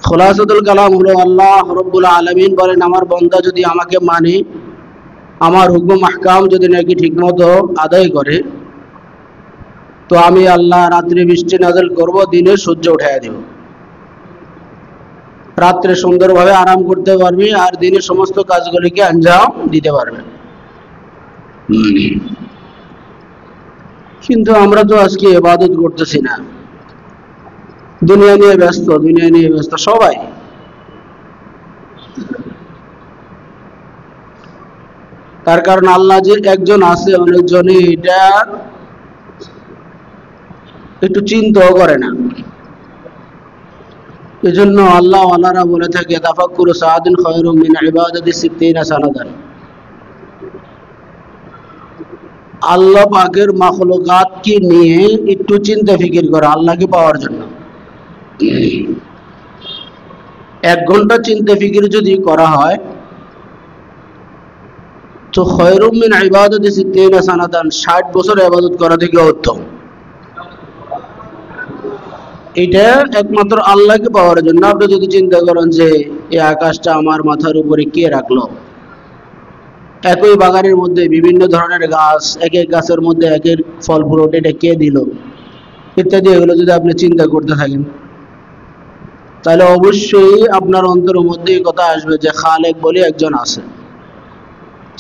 খোলাসাতুল কালাম হলো আল্লাহ রব্বুল আলামিন বলেন, আমার বান্দা যদি আমাকে মানে, আমার হুকুম আহকাম যদি নাকি ঠিকমতো আদায় করে, তো আমি আল্লাহ রাত্রে বৃষ্টি নাযিল করব, দিনে সূর্য উঠাইয়া দেব। রাত্রে সুন্দরভাবে আরাম করতে পারবে আর দিনে সমস্ত কাজগুলিকে আঞ্জাম দিতে পারবে। কিন্তু আমরা তো আজকে ইবাদত করতেছি না, দুনিয়া নিয়ে ব্যস্ত সবাই। তার কারণ আল্লাহ যে একজন আছে, অনেকজনই এটা একটু চিন্তাও করে না। এজন্য আল্লাহ ওয়ালারা বলে থাকে, তাফাক্কুরু সাআদিন খায়রুম মিন ইবাদাতি সিত্তিনা সানাদান। আল্লাহ পাকের মাখলুকাতকে নিয়ে একটু চিন্তা ফিকির করা আল্লাহকে পাওয়ার জন্য। 1 ঘন্টা চিন্তা ফিকির যদি করা হয়, তো খায়রুম মিন ইবাদাতি সিত্তিনা সানাদান, 60 বছর ইবাদত করা থেকে উত্তম। এটা একমাত্র আল্লাহকে পাওয়ার জন্য। আপনি যদি চিন্তা করেন যে এই আকাশটা আমার মাথার উপরে কে রাখলো, একই বাগানের মধ্যে বিভিন্ন ধরনের গাছ, এক এক গাছের মধ্যে এক এক ফল ফ্রুট, এটা কে দিল ইত্যাদি, এগুলো যদি আপনি চিন্তা করতে থাকেন, তাহলে অবশ্যই আপনার অন্তরের মধ্যে এই কথা আসবে যে খালেক বলে একজন আছে,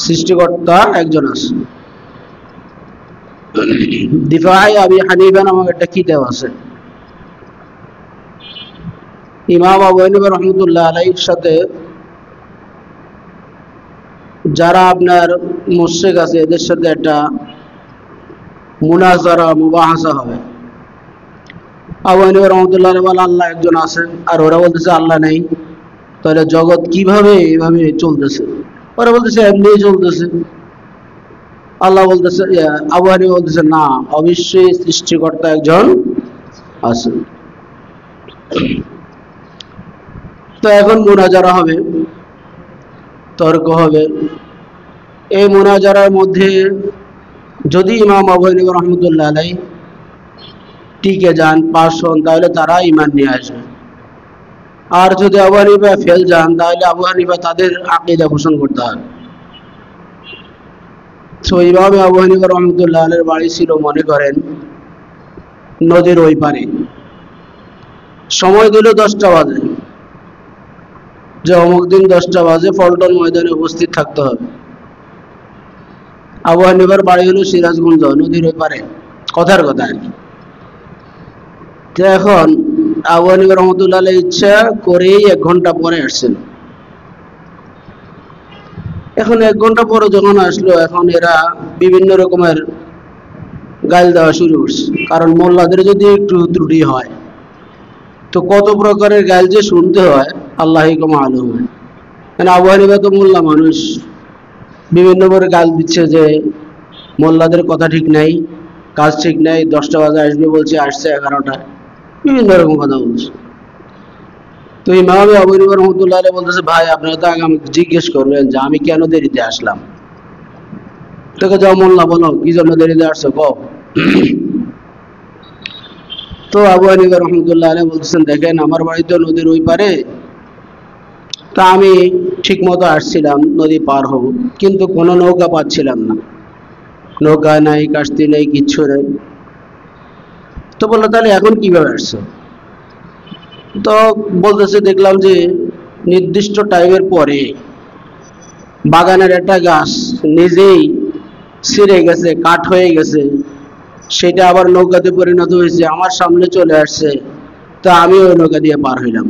সৃষ্টিকর্তা একজন আছে। দিফায়ে আবি হানিফা নামক একটা কিতাব আছে। ইমাম আবু হানিফা রহমতুল্লাহ আলাইহির সাথে যারা আপনার মুশরিক আছে, এদের সাথে একটা মুনাজারা মুবাহাসা হবে। আবু হানিফা রহমতুল্লাহ আলাইহি বলেন, আল্লাহ একজন আছে, আর ওরা বলতেছে আল্লাহ নেই। তাহলে জগৎ কিভাবে এভাবে চলতেছে? ওরা বলতেছে এমনি চলতেছে। আল্লাহ বলতেছে, আবু হানিফা বলতেছে না, অবশ্যই সৃষ্টিকর্তা একজন আছে। তো এখন মুনাজারা হবে, তর্ক হবে। এই মুনাজারার মধ্যে যদি ইমাম আবু হানিফা রহমতুল্লাহ আলাইহি টিকে যান, পাশ হন, তাহলে তারা ঈমান নিয়ে আসবে। আর যদি আবু হানিফা ফেল যান, তাহলে আবু হানিফা তাদের আকীদা পোষণ করতে হবে। তো ইমাম আবু হানিফা রহমতুল্লাহ আলাইহির বাড়ি ছিল, মনে করেন, নদীর ওই পারে। সময় দিল 10টা বাজে, যে অমুক দিন 10টা বাজে পল্টন ময়দানে উপস্থিত থাকতে হবে। আবু হানিফার বাড়ি হলো সিরাজগঞ্জ, নদীর ওই পারে, কথার কথা আর কি। তো এখন আবু হানিফা রহমতুল্লাহ আলাইহি ইচ্ছা করেই 1 ঘন্টা পরে আসছেন। এখন 1 ঘন্টা পরে যখন আসলো, এখন এরা বিভিন্ন রকমের গাল দেওয়া শুরু করছে। কারণ মোল্লাদের যদি একটু ত্রুটি হয়, তো কত প্রকারের গাল যে শুনতে হয় আল্লাহই কো মালুম। মানে আবু হানিফা তো মোল্লা মানুষ, বিভিন্ন করে গাল দিচ্ছে যে মোল্লাদের কথা ঠিক নাই, কাজ ঠিক নাই, 10টা বাজে আসবে বলছে, আসছে 11টা, বিভিন্ন রকম কথা বলছে। তো ইমাম আবু হানিফা রহমতুল্লাহ আলাইহি বলতেছে, ভাই আপনারা তো আগে আমাকে জিজ্ঞেস করবেন যে আমি কেন দেরিতে আসলাম। তোকে যাও মোল্লা, বলো কি জন্য দেরিতে আসছো কও। তো আবু হানিফা রহমতুল্লাহ আলাইহি বলতেছেন, দেখেন আমার বাড়ি তো নদীর ওই পারে, তা আমি ঠিক মতো আসছিলাম নদী পার হব, কিন্তু কোনো নৌকা পাচ্ছিলাম না, নৌকা নাই, কাস্তি নেই, কিচ্ছু নেই। তো বললো, তাহলে এখন কিভাবে আসছো? তো বলতেছে, দেখলাম যে নির্দিষ্ট টাইমের পরে বাগানের একটা গাছ নিজেই ছিঁড়ে গেছে, কাঠ হয়ে গেছে, সেটা আবার নৌকাতে পরিণত হয়েছে, আমার সামনে চলে আসছে, তা আমি ওই নৌকা দিয়ে পার হইলাম।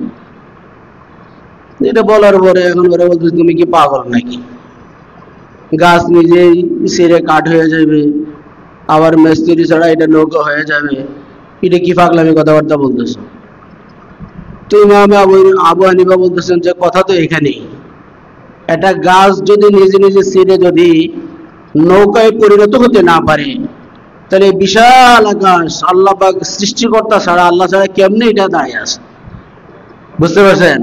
এটা বলার পরে এখন ওরা বলতেছে, তুমি কি পাগল নাকি? গাছ নিজেই ছিঁড়ে কাঠ হয়ে যাবে, আবার মিস্ত্রি ছাড়া এটা নৌকা হয়ে যাবে, এটা কি পাগলামি কথাবার্তা বলতেছো? তো ইমাম আবু হানিফা বলতেছেন যে কথা তো এখানেই, একটা গাছ যদি নিজে নিজে ছিঁড়ে যদি নৌকায় পরিণত হতে না পারে, তাহলে বিশাল আকাশ আল্লাহ পাক সৃষ্টিকর্তা ছাড়া, আল্লাহ ছাড়া কেমনে এটা দাঁড়িয়ে আছে? বুঝতে পারছেন?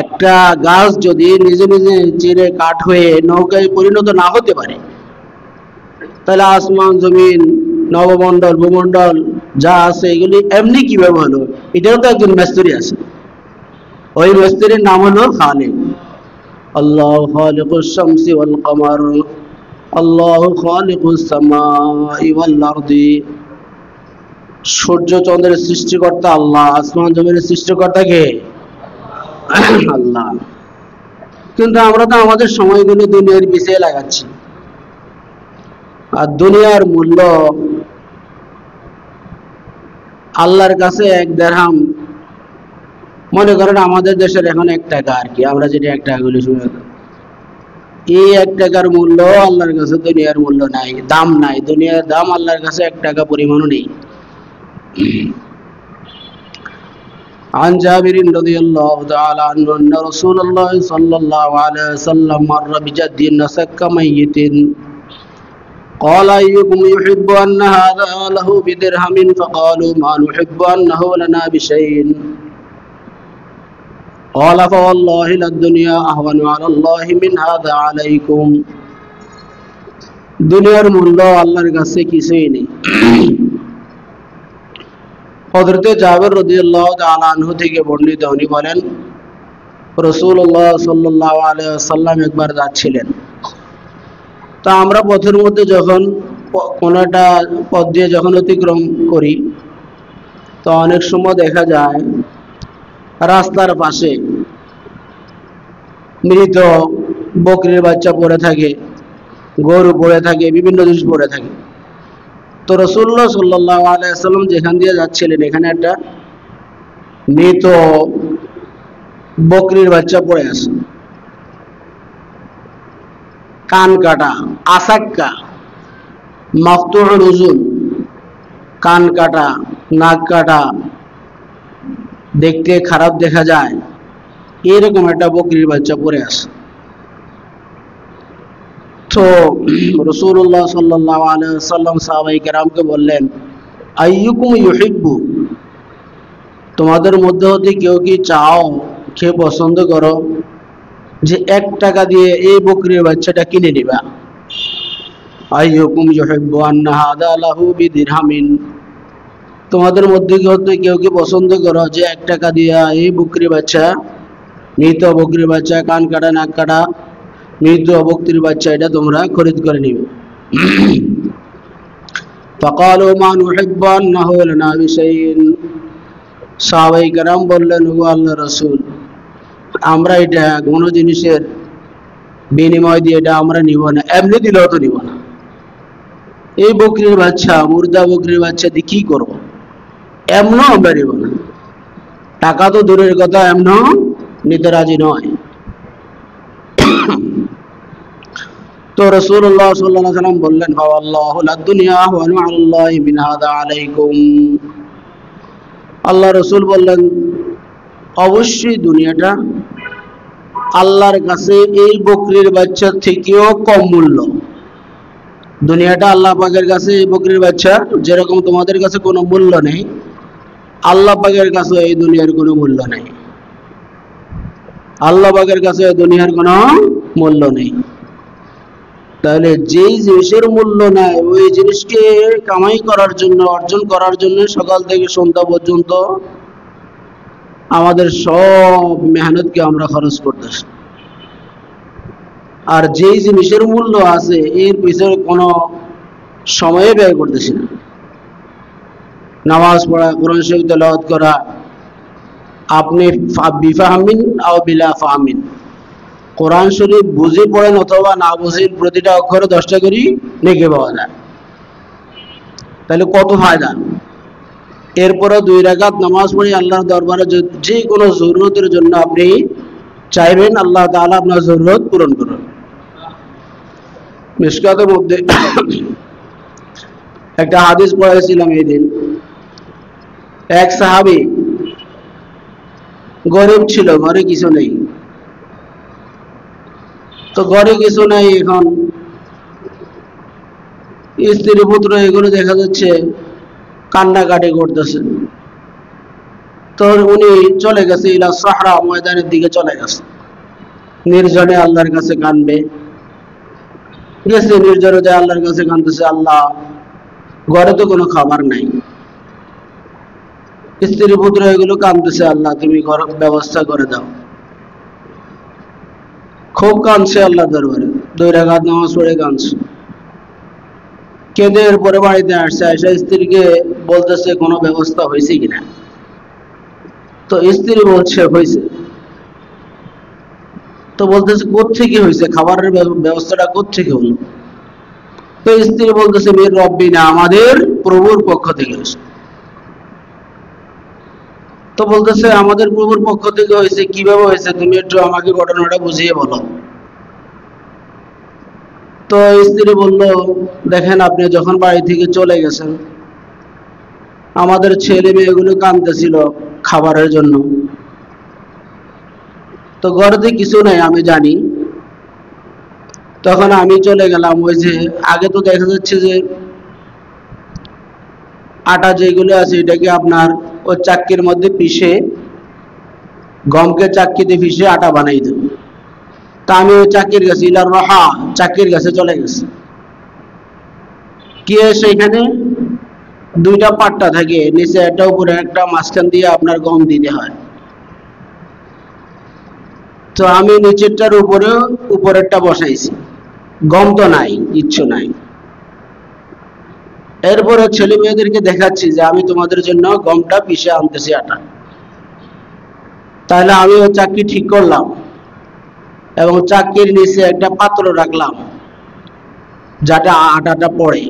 একটা গাছ যদি নিজে নিজে চিরে কাঠ হয়ে নৌকায় পরিণত না হতে পারে, তাহলে আসমান জমিন নবমণ্ডল ভূমণ্ডল যা আছে এগুলি এমনি কিভাবে হলো? এটাও তো একজন মিস্ত্রি আছে, ওই মিস্ত্রির নাম হলো খালিক। আল্লাহু খালিকুস শামসি ওয়াল কমার, আল্লাহু খালিকুস সামাই ওয়াল আরদি। সূর্য চন্দ্রের সৃষ্টিকর্তা আল্লাহ, আসমান জমিনের সৃষ্টিকর্তা কে? আল্লাহ। কিন্তু আমরা তো আমাদের সময়গুলো দুনিয়ার পিছিয়ে লাগাচ্ছি। আর দুনিয়ার মূল্য আল্লাহর কাছে 1 দিরহাম, মনে করেন আমাদের দেশের এখন 1 টাকা আর কি, আমরা যেটা 1 টাকা গুলি শুনে, এই 1 টাকার মূল্য আল্লাহর কাছে দুনিয়ার মূল্য নাই, দাম নাই। দুনিয়ার দাম আল্লাহর কাছে 1 টাকা পরিমাণও নেই। عن جابر رضي الله تعالى عنه أن رسول الله صلى الله عليه وسلم مر بجد نسك ميت قال أيكم يحب أن هذا له بدرهم فقالوا ما نحب أنه لنا بشيء قال فوالله للدنيا أهون على الله من هذا عليكم। দুনিয়ার মূল্য আল্লাহর কাছে কিছুই নেই। হযরত জাবের রাদিয়াল্লাহু তাআলা আনহু থেকে বর্ণিত, উনি বলেন রাসূলুল্লাহ সাল্লাল্লাহু আলাইহি ওয়াসাল্লাম একবার যাচ্ছিলেন। তা আমরা পথের মধ্যে যখন কোনো একটা পথ দিয়ে যখন অতিক্রম করি, তো অনেক সময় দেখা যায় রাস্তার পাশে মৃত বকরির বাচ্চা পড়ে থাকে, গরু পড়ে থাকে, বিভিন্ন জিনিস পড়ে থাকে। তো রাসূলুল্লাহ সাল্লাল্লাহু আলাইহি ওয়াসাল্লাম যেখান দিয়ে যাচ্ছিলেন, এখানে একটা মৃত বকরির বাচ্চা পড়ে আছে, কান কাটা, আসাক্কা, মাফতুউল উযুন, কান কাটা, নাক কাটা, দেখতে খারাপ দেখা যায়, এরকম একটা বকরির বাচ্চা পড়ে আছে। তো রাসূলুল্লাহ সাল্লাল্লাহু আলাইহি ওয়াসাল্লাম সাহাবায়ে কেরামকে বললেন, আইয়ুকুম ইউহিব্বু, তোমাদের মধ্যে হতে কেউ কি চাও, কে পছন্দ করো যে 1 টাকা দিয়ে এই বকরির বাচ্চাটা কিনে নিবা? আইয়ুকুম ইউহিব্বু আন্না হাদা লাহু বিদিরহামিন, তোমাদের মধ্যে কেউ কি পছন্দ করো যে 1 টাকা দিয়ে এই বকরির বাচ্চা, মৃত বকরির বাচ্চা, কান কাটা, নাক কাটা মৃত বকরির বাচ্চা, এটা তোমরা খরিদ করে নিবে? ফাকালু মা নুহিব্বু আন্নাহু লানা বিশাইইন, সাহাবায়ে কেরাম বললেন, ও আল্লাহর রাসূল, আমরা এটা কোনো জিনিসের বিনিময় দিয়ে এটা আমরা নিব না, এমনি দিলেও তো নিব না। এই বকরির বাচ্চা, মুর্দা বকরির বাচ্চা দিয়ে কি করবো? এমনও আমরা নিব না। টাকা তো দূরের কথা, এমনও নিতে রাজি নয়। তো রাসূলুল্লাহ সাল্লাল্লাহু আলাইহি ওয়াসাল্লাম বললেন, ফাওয়াল্লাহু লাদ-দুনিয়া আহওয়ানু আলাল্লাহি মিন হাদা আলাইকুম। আল্লাহ রাসূল বললেন, অবশ্যই দুনিয়াটা আল্লাহর কাছে এই বকরির বাচ্চার থেকেও কম মূল্য। দুনিয়াটা আল্লাহ পাকের কাছে এই বকরির বাচ্চা যেরকম তোমাদের কাছে কোনো মূল্য নেই, আল্লাহ পাকের কাছে এই দুনিয়ার কোনো মূল্য নেই। আল্লাহ পাকের কাছে এই দুনিয়ার কোনো মূল্য নেই। তাহলে যেই জিনিসের মূল্য নাই, ওই জিনিসকে কামাই করার জন্য, অর্জন করার জন্য সকাল থেকে সন্ধ্যা পর্যন্ত আমাদের সব মেহনতকে আমরা খরচ করতেছি। আর যেই জিনিসের মূল্য আছে, এর পিছনে কোনো সময় ব্যয় করতেছি না। নামাজ পড়া, কোরআন শরীফ তেলাওয়াত করা, আপনি বিফাহমিন আও বিলা ফাহমিন, কোরআন শরীফ বুঝে পড়েন অথবা না বুঝে, প্রতিটা অক্ষরে 10টা করে নেকি পাওয়া যায়। তাহলে কত ফায়দা। এরপরে 2 রাকাত নামাজ পড়ে আল্লাহর দরবারে যে কোনো জরুরতের জন্য আপনি চাইবেন, আল্লাহ তাআলা আপনার জরুরত পূরণ করুন। মিশকাতের মধ্যে একটা হাদিস পড়েছিলাম এই দিন। এক সাহাবী গরিব ছিল, ঘরে কিছু নেই। তো ঘরে কিছু নাই, এখন স্ত্রী পুত্র এগুলো দেখা যাচ্ছে কান্নাকাটি করতেছে। তো উনি চলে গেছে ইলা সাহরা, ময়দানের দিকে চলে গেছে, নির্জনে আল্লাহর কাছে কাঁদবে। গেছে নির্জনে যায় আল্লাহর কাছে কাঁদতেছে, আল্লাহ ঘরে তো কোনো খাবার নাই, স্ত্রী পুত্র এগুলো কাঁদতেছে, আল্লাহ তুমি ব্যবস্থা করে দাও। খুব কাঁদছে আল্লাহ দরবারে, 2 রাকাত নামাজ পড়ে কাঁদছে। কেঁদে এরপরে বাড়িতে আসছে, আয়সা স্ত্রীকে বলতেছে কোনো ব্যবস্থা হয়েছে কিনা। তো স্ত্রী বলছে হয়েছে। তো বলতেছে কোত্থেকে হয়েছে, খাবারের ব্যবস্থাটা কোত্থেকে হলো। তো স্ত্রী বলতেছে মির রব্বিনা, আমাদের প্রভুর পক্ষ থেকে হয়েছে। তো বলতেছে আমাদের প্রভুর পক্ষ থেকে হয়েছে, কিভাবে হয়েছে তুমি একটু আমাকে ঘটনাটা বুঝিয়ে বলো। তো স্ত্রী বলল, দেখেন আপনি যখন বাড়ি থেকে চলে গেছেন, আমাদের ছেলে মেয়েগুলো কাঁদতেছিল খাবারের জন্য। তো ঘরেতে কিছু নাই আমি জানি, তখন আমি চলে গেলাম। ওই যে আগে তো দেখা যাচ্ছে যে আটা যেগুলো আছে এটাকে আপনার ওই চাক্কির মধ্যে পিষে, গমকে চাক্কিতে পিষে আটা বানাই দেব। তা আমি ওই চাক্কির কাছে, ইলার রহা, চাক্কির কাছে চলে গেছে। কি সেখানে 2টা পাট্টা থাকে, নিচে একটা উপরে একটা, মাঝখান দিয়ে আপনার গম দিতে হয়। তো আমি নিচেরটার উপরে উপরেরটা বসাইছি, গম তো নাই, কিচ্ছু নাই। এরপরে ছেলে মেয়েদেরকে দেখাচ্ছি যে আমি তোমাদের জন্য গমটা পিষে আনতেছি আটা। তাহলে আমি ওই চাক্কি ঠিক করলাম এবং চাক্কির নিচে একটা পাত্র রাখলাম যাতে আটাটা পড়ে।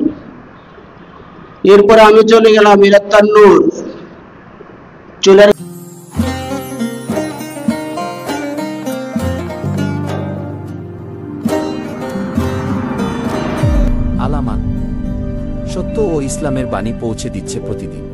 এরপরে আমি চলে গেলাম ইলাত নূর, চুলের আলামান, সত্য ও ইসলামের বাণী পৌঁছে দিচ্ছে প্রতিদিন।